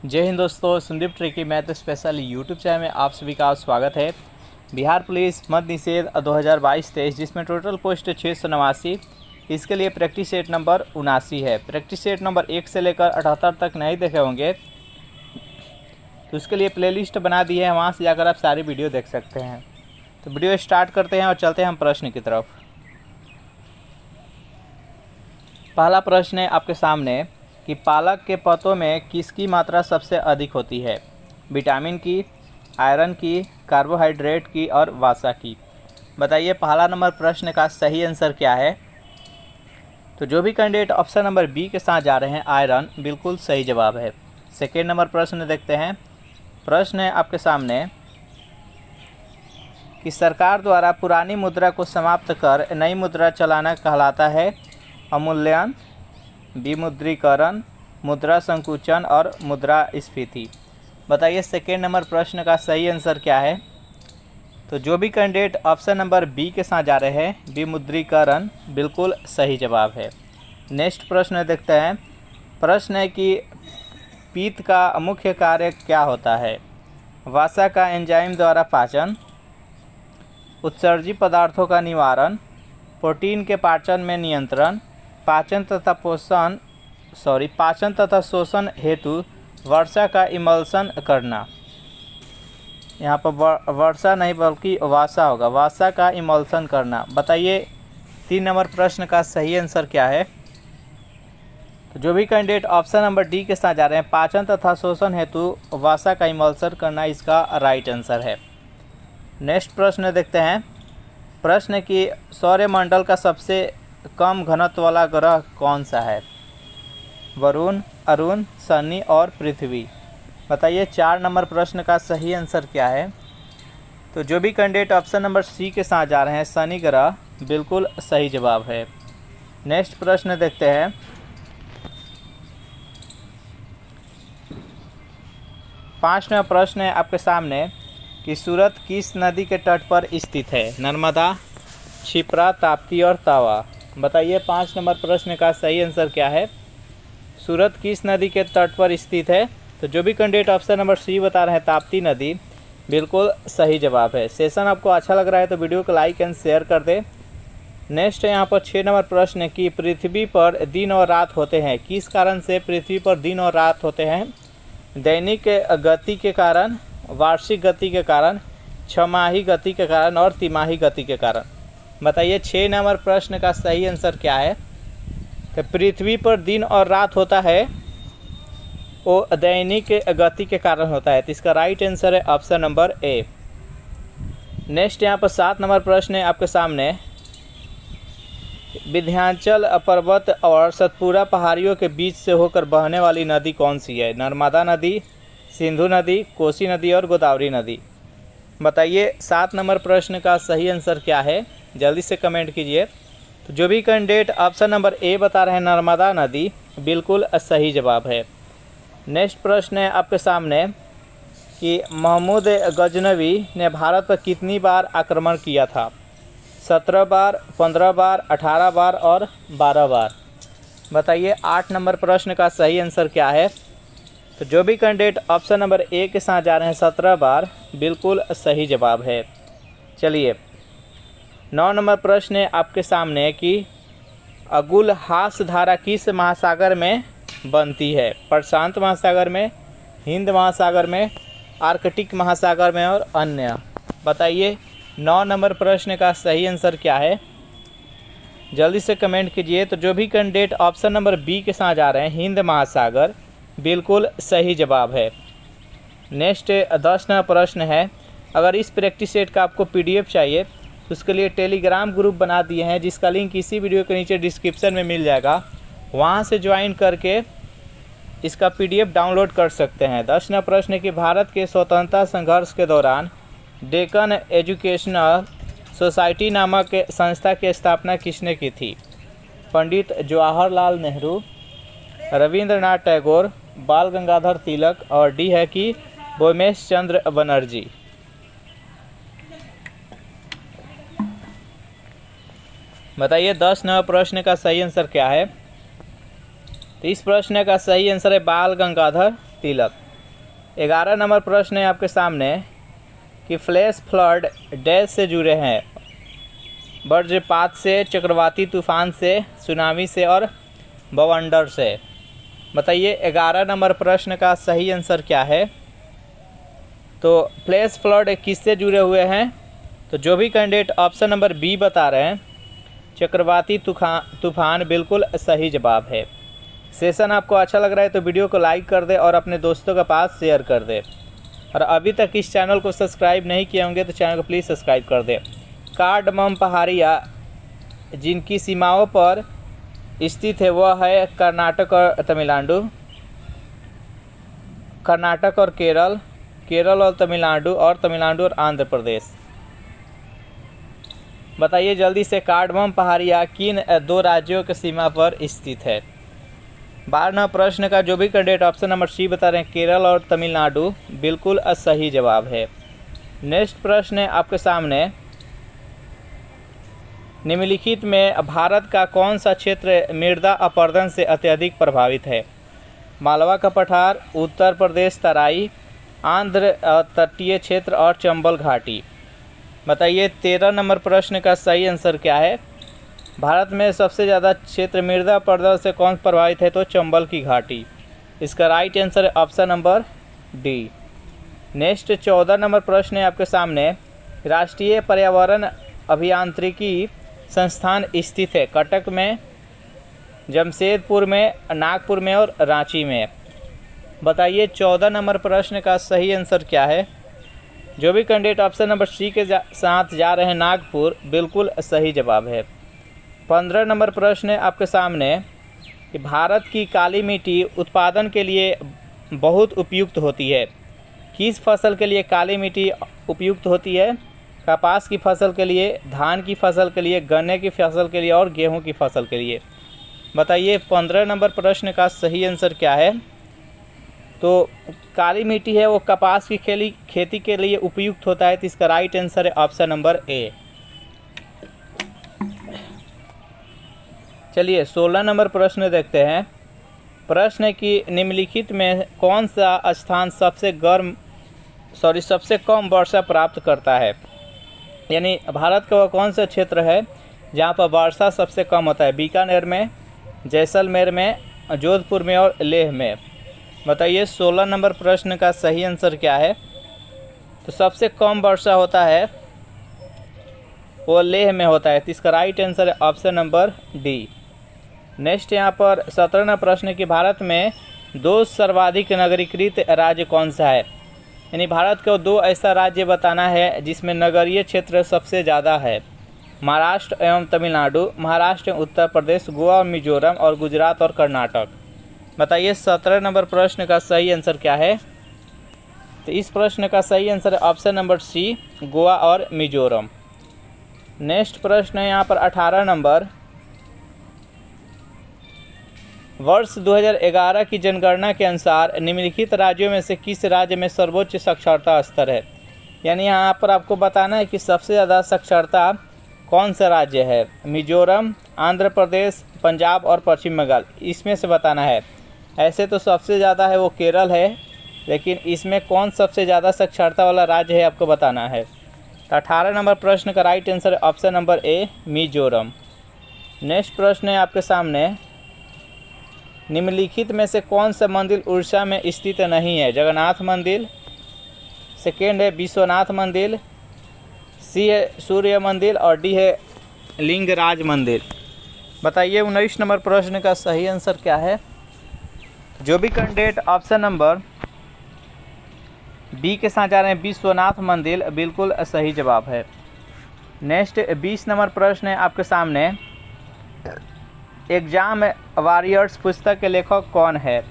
जय हिंद दोस्तों, Sandeep tricky math special YouTube channel में आप सभी का स्वागत है। बिहार पुलिस मद्य निषेध 2022-23 जिसमें टोटल पोस्ट 689, इसके लिए प्रैक्टिस सेट नंबर 79 है। प्रैक्टिस सेट नंबर 1 से लेकर 78 तक नहीं देखे होंगे तो उसके लिए प्लेलिस्ट बना दी है, वहाँ से जाकर आप सारी वीडियो देख सकते हैं। तो वीडियो स्टार्ट करते हैं और चलते हैं हम प्रश्न की तरफ। पहला प्रश्न है आपके सामने कि पालक के पत्तों में किसकी मात्रा सबसे अधिक होती है? विटामिन की, आयरन की, कार्बोहाइड्रेट की और वसा की। बताइए पहला नंबर प्रश्न का सही आंसर क्या है? तो जो भी कैंडिडेट ऑप्शन नंबर बी के साथ जा रहे हैं आयरन, बिल्कुल सही जवाब है। सेकेंड नंबर प्रश्न देखते हैं। प्रश्न है आपके सामने कि सरकार द्वारा पुरानी मुद्रा को समाप्त कर नई मुद्रा चलाना कहलाता है अवमूल्यन, विमुद्रीकरण, मुद्रा संकुचन और मुद्रास्फीति। बताइए सेकेंड नंबर प्रश्न का सही आंसर क्या है? तो जो भी कैंडिडेट ऑप्शन नंबर बी के साथ जा रहे हैं विमुद्रीकरण, बिल्कुल सही जवाब है। नेक्स्ट प्रश्न देखते हैं। प्रश्न है कि पित्त का मुख्य कार्य क्या होता है? वसा का एंजाइम द्वारा पाचन, उत्सर्जित पदार्थों का निवारण, प्रोटीन के पाचन में नियंत्रण, पाचन तथा शोषण हेतु वर्षा का इमल्सन करना। यहाँ पर वर्षा नहीं बल्कि वसा होगा, वसा का इमल्सन करना। बताइए 3 नंबर प्रश्न का सही आंसर क्या है? तो जो भी कैंडिडेट ऑप्शन नंबर डी के साथ जा रहे हैं पाचन तथा शोषण हेतु वसा का इमल्सन करना, इसका राइट आंसर है। नेक्स्ट प्रश्न देखते हैं। प्रश्न कि सौरमंडल का सबसे कम घनत्व वाला ग्रह कौन सा है? वरुण, अरुण, शनि और पृथ्वी। बताइए 4 नंबर प्रश्न का सही आंसर क्या है? तो जो भी कैंडिडेट ऑप्शन नंबर सी के साथ जा रहे हैं शनि ग्रह, बिल्कुल सही जवाब है। नेक्स्ट प्रश्न देखते हैं। पांचवा प्रश्न है आपके सामने कि सूरत किस नदी के तट पर स्थित है? नर्मदा, क्षिप्रा, ताप्ती और तवा। बताइए 5 नंबर प्रश्न का सही आंसर क्या है? सूरत किस नदी के तट पर स्थित है? तो जो भी कैंडिडेट ऑप्शन नंबर सी बता रहे हैं ताप्ती नदी, बिल्कुल सही जवाब है। सेशन आपको अच्छा लग रहा है तो वीडियो को लाइक एंड शेयर कर दे। नेक्स्ट यहाँ पर 6 नंबर प्रश्न है कि पृथ्वी पर दिन और रात होते हैं, किस कारण से पृथ्वी पर दिन और रात होते हैं? दैनिक गति के कारण, वार्षिक गति के कारण, छमाही गति के कारण और तिमाही गति के कारण। बताइए 6 नंबर प्रश्न का सही आंसर क्या है? तो पृथ्वी पर दिन और रात होता है वो दैनिक गति के कारण होता है, तो इसका राइट आंसर है ऑप्शन नंबर ए। नेक्स्ट यहाँ पर 7 नंबर प्रश्न है आपके सामने। विंध्याचल पर्वत और सतपुरा पहाड़ियों के बीच से होकर बहने वाली नदी कौन सी है? नर्मदा नदी, सिंधु नदी, कोसी नदी और गोदावरी नदी। बताइए 7 नंबर प्रश्न का सही आंसर क्या है? जल्दी से कमेंट कीजिए। तो जो भी कैंडिडेट ऑप्शन नंबर ए बता रहे हैं नर्मदा नदी, बिल्कुल सही जवाब है। नेक्स्ट प्रश्न है आपके सामने कि महमूद गजनवी ने भारत पर कितनी बार आक्रमण किया था? 17 बार, 15 बार, 18 बार और 12 बार। बताइए 8 नंबर प्रश्न का सही आंसर क्या है? तो जो भी कैंडिडेट ऑप्शन नंबर ए के साथ जा रहे हैं 17 बार, बिल्कुल सही जवाब है। चलिए 9 नंबर प्रश्न है आपके सामने कि अगुलहास धारा किस महासागर में बनती है? प्रशांत महासागर में, हिंद महासागर में, आर्कटिक महासागर में और अन्य। बताइए 9 नंबर प्रश्न का सही आंसर क्या है? जल्दी से कमेंट कीजिए। तो जो भी कैंडिडेट ऑप्शन नंबर बी के साथ जा रहे हैं हिंद महासागर, बिल्कुल सही जवाब है। नेक्स्ट 10 नंबर प्रश्न है। अगर इस प्रैक्टिस सेट का आपको पीडीएफ चाहिए तो उसके लिए टेलीग्राम ग्रुप बना दिए हैं, जिसका लिंक इसी वीडियो के नीचे डिस्क्रिप्शन में मिल जाएगा, वहां से ज्वाइन करके इसका पीडीएफ डाउनलोड कर सकते हैं। 10 नंबर प्रश्न है कि भारत के स्वतंत्रता संघर्ष के दौरान डेक्कन एजुकेशनल सोसाइटी नामक संस्था की स्थापना किसने की थी? पंडित जवाहरलाल नेहरू, रविंद्रनाथ टैगोर, बाल गंगाधर तिलक और डी है कि बोमेश चंद्र बनर्जी। बताइए 10 नंबर प्रश्न का सही आंसर क्या है? तो इस प्रश्न का सही आंसर है बाल गंगाधर तिलक। 11 नंबर प्रश्न है आपके सामने कि फ्लैश फ्लड डैश से जुड़े हैं, वज्रपात से, चक्रवाती तूफान से, सुनामी से और बवंडर से। बताइए 11 नंबर प्रश्न का सही आंसर क्या है। तो फ्लैश फ्लड किससे जुड़े हुए हैं, तो जो भी कैंडिडेट ऑप्शन नंबर बी बता रहे हैं चक्रवाती तूफान बिल्कुल सही जवाब है। सेशन आपको अच्छा लग रहा है तो वीडियो को लाइक कर दे और अपने दोस्तों के पास शेयर कर दे। और अभी तक इस चैनल को सब्सक्राइब नहीं किए होंगे तो चैनल को प्लीज़ सब्सक्राइब कर दे। कार्डमम पहाड़ियाँ जिनकी सीमाओं पर स्थित है वह है कर्नाटक और तमिलनाडु, कर्नाटक और केरल, केरल और तमिलनाडु और आंध्र प्रदेश। बताइए जल्दी से कार्डमम पहाड़ियाँ किन दो राज्यों की सीमा पर स्थित है। 12 प्रश्न का जो भी कैंडिडेट ऑप्शन नंबर सी बता रहे हैं केरल और तमिलनाडु बिल्कुल सही जवाब है। नेक्स्ट प्रश्न है आपके सामने, निम्नलिखित में भारत का कौन सा क्षेत्र मृदा अपरदन से अत्यधिक प्रभावित है। मालवा का पठार, उत्तर प्रदेश तराई, आंध्र तटीय क्षेत्र और चंबल घाटी। बताइए 13 नंबर प्रश्न का सही आंसर क्या है। भारत में सबसे ज़्यादा क्षेत्र मृदा अपरदन से कौन प्रभावित है, तो चंबल की घाटी। इसका राइट आंसर है option number D. Next 14 number प्रश्न है आपके सामने, राष्ट्रीय पर्यावरण अभियांत्रिकी संस्थान स्थित है कटक में, जमशेदपुर में, नागपुर में और रांची में। बताइए 14 नंबर प्रश्न का सही आंसर क्या है। जो भी कैंडिडेट ऑप्शन नंबर सी के साथ जा रहे हैं नागपुर बिल्कुल सही जवाब है। 15 नंबर प्रश्न है आपके सामने कि भारत की काली मिट्टी उत्पादन के लिए बहुत उपयुक्त होती है। किस फसल के लिए काली मिट्टी उपयुक्त होती है। कपास की फसल के लिए, धान की फसल के लिए, गन्ने की फसल के लिए और गेहूं की फसल के लिए। बताइए 15 नंबर प्रश्न का सही आंसर क्या है। तो काली मिट्टी है वो कपास की खेती के लिए उपयुक्त होता है, तो इसका राइट आंसर है ऑप्शन नंबर ए। चलिए 16 नंबर प्रश्न देखते हैं। प्रश्न है कि निम्नलिखित में कौन सा स्थान सबसे कम वर्षा प्राप्त करता है। यानी भारत का वह कौन सा क्षेत्र है जहाँ पर वर्षा सबसे कम होता है। बीकानेर में, जैसलमेर में, जोधपुर में और लेह में। बताइए 16 नंबर प्रश्न का सही आंसर क्या है। तो सबसे कम वर्षा होता है वो लेह में होता है, तो इसका राइट आंसर है ऑप्शन नंबर डी। नेक्स्ट यहाँ पर 17वां प्रश्न कि भारत में 2 सर्वाधिक नगरीकृत राज्य कौन सा है। यानी भारत को 2 ऐसा राज्य बताना है जिसमें नगरीय क्षेत्र सबसे ज़्यादा है। महाराष्ट्र एवं तमिलनाडु, महाराष्ट्र एवं उत्तर प्रदेश, गोवा और मिजोरम और गुजरात और कर्नाटक। बताइए 17 नंबर प्रश्न का सही आंसर क्या है। तो इस प्रश्न का सही आंसर है ऑप्शन नंबर सी, गोवा और मिजोरम। नेक्स्ट प्रश्न है यहाँ पर 18 नंबर, वर्ष 2011 की जनगणना के अनुसार निम्नलिखित राज्यों में से किस राज्य में सर्वोच्च साक्षरता स्तर है। यानी यहाँ पर आपको बताना है कि सबसे ज़्यादा साक्षरता कौन सा राज्य है। मिजोरम, आंध्र प्रदेश, पंजाब और पश्चिम बंगाल, इसमें से बताना है। ऐसे तो सबसे ज़्यादा है वो केरल है, लेकिन इसमें कौन सबसे ज़्यादा साक्षरता वाला राज्य है आपको बताना है। तो 18 नंबर प्रश्न का राइट आंसर है option number A, Mizoram. Next प्रश्न है आपके सामने, निम्नलिखित में से कौन सा मंदिर उड़ीसा में स्थित नहीं है। जगन्नाथ मंदिर, सेकेंड है विश्वनाथ मंदिर, सी है सूर्य मंदिर और डी है लिंगराज मंदिर। बताइए 19 नंबर प्रश्न का सही आंसर क्या है। जो भी कैंडिडेट ऑप्शन नंबर बी के साथ जा रहे हैं विश्वनाथ मंदिर बिल्कुल सही जवाब है। नेक्स्ट 20 नंबर प्रश्न है आपके सामने, एग्जाम वॉरियर्स पुस्तक के लेखक कौन है।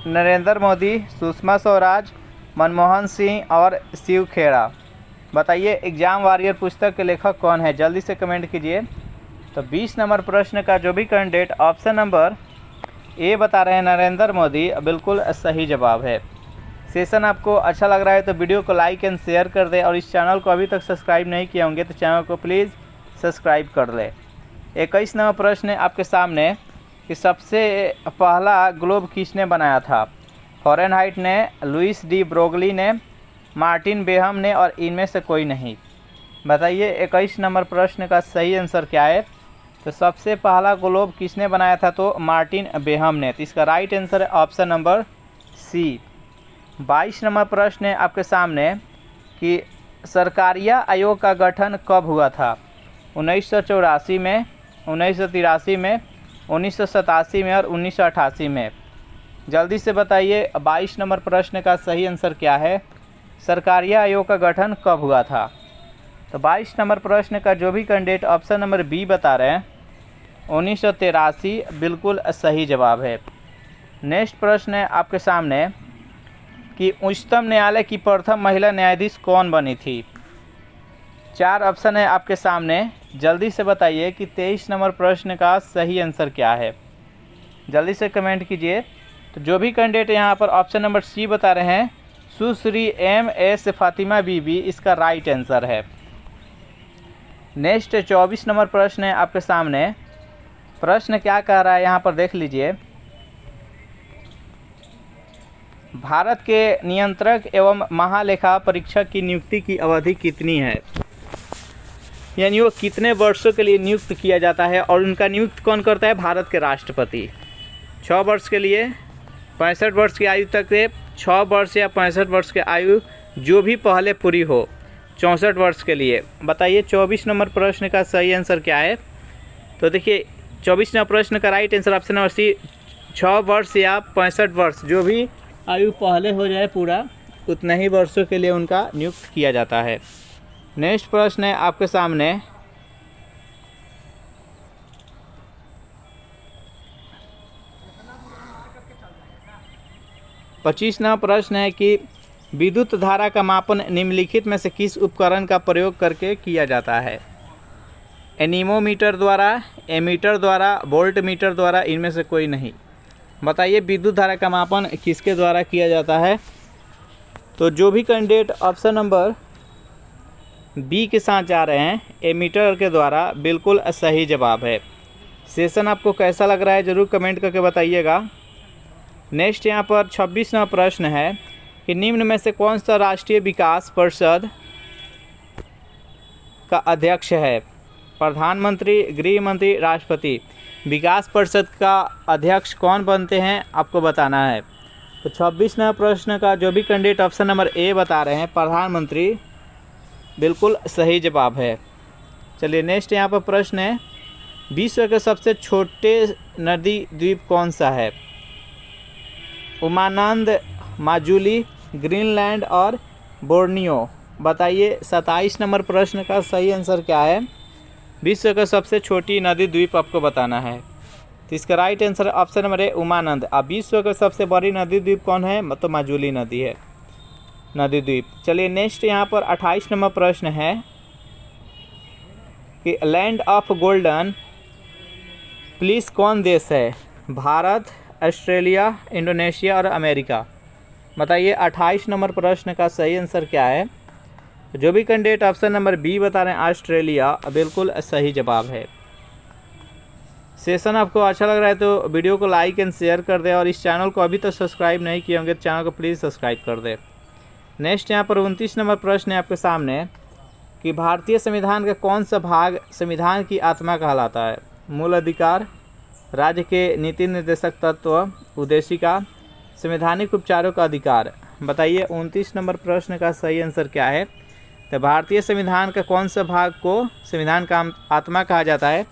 नरेंद्र मोदी, सुषमा स्वराज, मनमोहन सिंह और शिव खेड़ा। बताइए एग्जाम वॉरियर पुस्तक के लेखक कौन है, जल्दी से कमेंट कीजिए। तो 20 नंबर प्रश्न का जो भी कैंडिडेट ऑप्शन नंबर ए बता रहे हैं नरेंद्र मोदी बिल्कुल सही जवाब है। सेशन आपको अच्छा लग रहा है तो वीडियो को लाइक एंड शेयर कर दें और इस चैनल को अभी तक सब्सक्राइब नहीं किए होंगे तो चैनल को प्लीज़ सब्सक्राइब कर लें। 21 नंबर प्रश्न है आपके सामने कि सबसे पहला ग्लोब किसने बनाया था। फ़ारेनहाइट ने, लुइस डी ब्रोगली ने, मार्टिन बेहम ने और इनमें से कोई नहीं। बताइए 21 नंबर प्रश्न का सही आंसर क्या है। तो सबसे पहला ग्लोब किसने बनाया था, तो मार्टिन बेहम ने। तो इसका राइट आंसर है ऑप्शन नंबर सी। 22 नंबर प्रश्न है आपके सामने कि सरकारिया आयोग का गठन कब हुआ था। 1984 में, 1983 में, 1987 में और 1988 में। जल्दी से बताइए 22 नंबर प्रश्न का सही आंसर क्या है, सरकारिया आयोग का गठन कब हुआ था। तो 22 नंबर प्रश्न का जो भी कैंडिडेट ऑप्शन नंबर बी बता रहे हैं 1983 बिल्कुल सही जवाब है। नेक्स्ट प्रश्न है आपके सामने कि उच्चतम न्यायालय की प्रथम महिला न्यायाधीश कौन बनी थी। 4 ऑप्शन है आपके सामने, जल्दी से बताइए कि 23 नंबर प्रश्न का सही आंसर क्या है। जल्दी से कमेंट कीजिए। तो जो भी कैंडिडेट यहाँ पर ऑप्शन नंबर सी बता रहे हैं सुश्री एम.एस. फातिमा बीबी, इसका राइट आंसर है। नेक्स्ट 24 नंबर प्रश्न है आपके सामने। प्रश्न क्या कह रहा है यहाँ पर देख लीजिए। भारत के नियंत्रक एवं महालेखा परीक्षक की नियुक्ति की अवधि कितनी है, यानी वो कितने वर्षों के लिए नियुक्त किया जाता है और उनका नियुक्त कौन करता है, भारत के राष्ट्रपति। 6 वर्ष के लिए, 65 वर्ष की आयु तक के, 6 वर्ष या 65 वर्ष की आयु जो भी पहले पूरी हो, 64 वर्ष के लिए। बताइए 24 नंबर प्रश्न का सही आंसर क्या है। तो देखिए 24 नंबर प्रश्न का right answer option number C, 6 वर्ष या 65 वर्ष जो भी आयु पहले हो जाए पूरा, उतना ही वर्षों के लिए उनका नियुक्त किया जाता है। नेक्स्ट प्रश्न है आपके सामने 25 नंबर प्रश्न है कि विद्युत धारा का मापन निम्नलिखित में से किस उपकरण का प्रयोग करके किया जाता है। एनीमोमीटर द्वारा, एमीटर द्वारा, वोल्ट मीटर द्वारा, इनमें से कोई नहीं। बताइए विद्युत धारा का मापन किसके द्वारा किया जाता है। तो जो भी कैंडिडेट ऑप्शन नंबर बी के साथ जा रहे हैं एमीटर के द्वारा, बिल्कुल सही जवाब है। सेशन आपको कैसा लग रहा है ज़रूर कमेंट करके बताइएगा। नेक्स्ट यहाँ पर 26 नंबर प्रश्न है कि निम्न में से कौन सा राष्ट्रीय विकास परिषद का अध्यक्ष है। प्रधानमंत्री, गृह मंत्री, राष्ट्रपति। विकास परिषद का अध्यक्ष कौन बनते हैं आपको बताना है। तो 26 नंबर प्रश्न का जो भी कैंडिडेट ऑप्शन नंबर ए बता रहे हैं प्रधानमंत्री, बिल्कुल सही जवाब है। चलिए नेक्स्ट यहाँ पर प्रश्न है विश्व के सबसे छोटे नदी द्वीप कौन सा है। उमानंद, माजुली, ग्रीनलैंड और बोर्नियो। बताइए 27 नंबर प्रश्न का सही आंसर क्या है। विश्व का सबसे छोटी नदी द्वीप आपको बताना है। तो इसका right answer option number A Umanand. अब विश्व का सबसे बड़ी नदी द्वीप कौन है, मतलब माजुली नदी है, नदी द्वीप। चलिए नेक्स्ट यहाँ पर 28 नंबर प्रश्न है कि लैंड ऑफ गोल्डन प्लीज कौन देश है। भारत, ऑस्ट्रेलिया, इंडोनेशिया और अमेरिका। बताइए 28 नंबर प्रश्न का सही आंसर क्या है। जो भी कैंडिडेट ऑप्शन नंबर बी बता रहे हैं ऑस्ट्रेलिया, बिल्कुल सही जवाब है। सेशन आपको अच्छा लग रहा है तो वीडियो को लाइक एंड शेयर कर दें और इस चैनल को अभी तक सब्सक्राइब नहीं किए होंगे तो चैनल को प्लीज़ सब्सक्राइब कर दें। नेक्स्ट यहाँ पर 29 नंबर प्रश्न है आपके सामने कि भारतीय संविधान का कौन सा भाग संविधान की आत्मा कहलाता है। मूल अधिकार, राज्य के नीति निर्देशक तत्व, उद्देशिका, संवैधानिक उपचारों का अधिकार। बताइए 29 नंबर प्रश्न का सही आंसर क्या है। तो भारतीय संविधान का कौन सा भाग को संविधान का आत्मा कहा जाता है।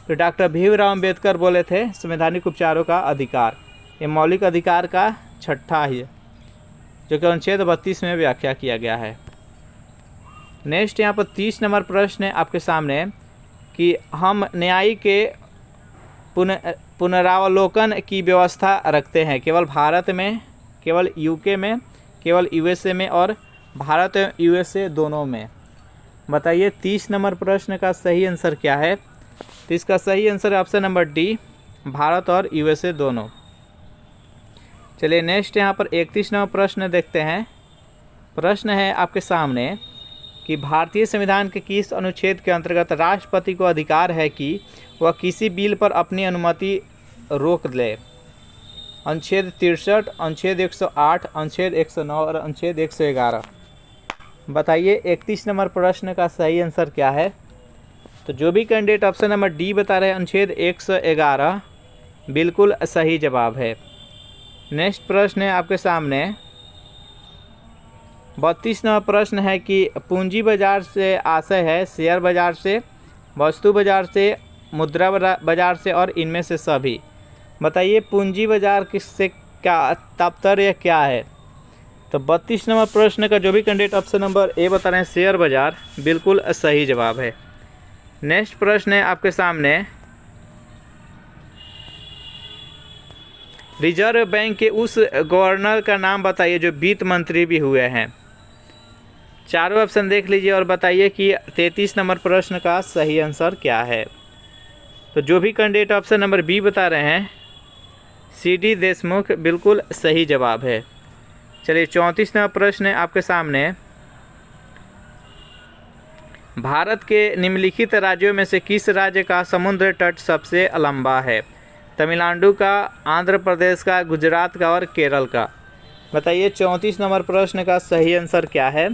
तो डॉक्टर भीमराव अम्बेडकर बोले थे संवैधानिक उपचारों का अधिकार। ये मौलिक अधिकार का छठा है जो कि अनुच्छेद 32 में व्याख्या किया गया है। नेक्स्ट यहाँ पर 30 नंबर प्रश्न है आपके सामने कि हम न्याय के पुनरावलोकन की व्यवस्था रखते हैं केवल भारत में, केवल यूके में, केवल यूएसए में और भारत एवं यूएसए दोनों में। बताइए 30 नंबर प्रश्न का सही आंसर क्या है। तो इसका सही आंसर है ऑप्शन नंबर डी, भारत और यूएसए दोनों। चलिए नेक्स्ट यहाँ पर 31 नंबर प्रश्न देखते हैं। प्रश्न है आपके सामने कि भारतीय संविधान के किस अनुच्छेद के अंतर्गत राष्ट्रपति को अधिकार है कि वह किसी बिल पर अपनी अनुमति रोक ले। अनुच्छेद 63, अनुच्छेद 108, अनुच्छेद 109 और अनुच्छेद 111। बताइए 31 नंबर प्रश्न का सही आंसर क्या है। तो जो भी कैंडिडेट ऑप्शन नंबर डी बता रहे हैं अनुच्छेद 111 बिल्कुल सही जवाब है। नेक्स्ट प्रश्न है आपके सामने 32 नंबर प्रश्न है कि पूंजी बाजार से आशय है शेयर बाजार से, वस्तु बाजार से, मुद्रा बाजार से और इनमें से सभी। बताइए पूंजी बाजार किससे क्या तात्पर्य क्या है। तो 32 नंबर प्रश्न का जो भी कैंडिडेट ऑप्शन नंबर ए बता रहे हैं शेयर बाजार बिल्कुल सही जवाब है। नेक्स्ट प्रश्न है आपके सामने रिजर्व बैंक के उस गवर्नर का नाम बताइए जो वित्त मंत्री भी हुए हैं। चारों ऑप्शन देख लीजिए और बताइए कि 33 नंबर प्रश्न का सही आंसर क्या है। तो जो भी कैंडिडेट ऑप्शन नंबर बी बता रहे हैं सीडी देशमुख बिल्कुल सही जवाब है। चलिए 34 नंबर प्रश्न है आपके सामने भारत के निम्नलिखित राज्यों में से किस राज्य का समुद्र तट सबसे लंबा है। तमिलनाडु का, आंध्र प्रदेश का, गुजरात का और केरल का। बताइए 34 नंबर प्रश्न का सही आंसर क्या है।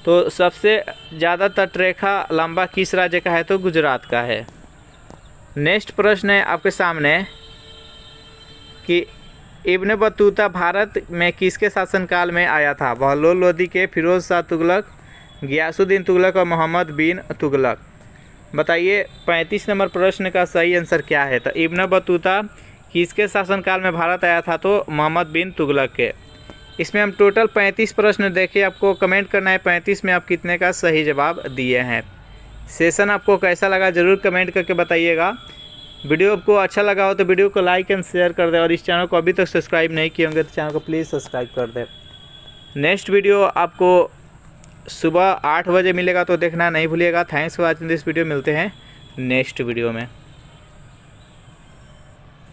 तो सबसे ज़्यादा तटरेखा लंबा किस राज्य का है। तो गुजरात का है। नेक्स्ट प्रश्न है आपके सामने कि इब्न बतूता भारत में किसके शासनकाल में आया था। बहलोल लोदी के, फिरोज शाह तुगलक, गियासुद्दीन तुगलक और मोहम्मद बिन तुगलक। बताइए 35 नंबर प्रश्न का सही आंसर क्या है। तो इब्न बतूता किसके शासनकाल में भारत आया था। तो मोहम्मद बिन तुगलक के। इसमें हम टोटल 35 प्रश्न देखे, आपको कमेंट करना है 35 में आप कितने का सही जवाब दिए हैं। सेशन आपको कैसा लगा ज़रूर कमेंट करके बताइएगा। वीडियो आपको अच्छा लगा हो तो वीडियो को लाइक एंड शेयर कर दें और इस चैनल को अभी तक सब्सक्राइब नहीं किए होंगे तो चैनल को प्लीज़ सब्सक्राइब कर दें। नेक्स्ट वीडियो आपको सुबह 8 बजे मिलेगा तो देखना नहीं भूलिएगा। Thanks for watching this video. मिलते हैं नेक्स्ट वीडियो में।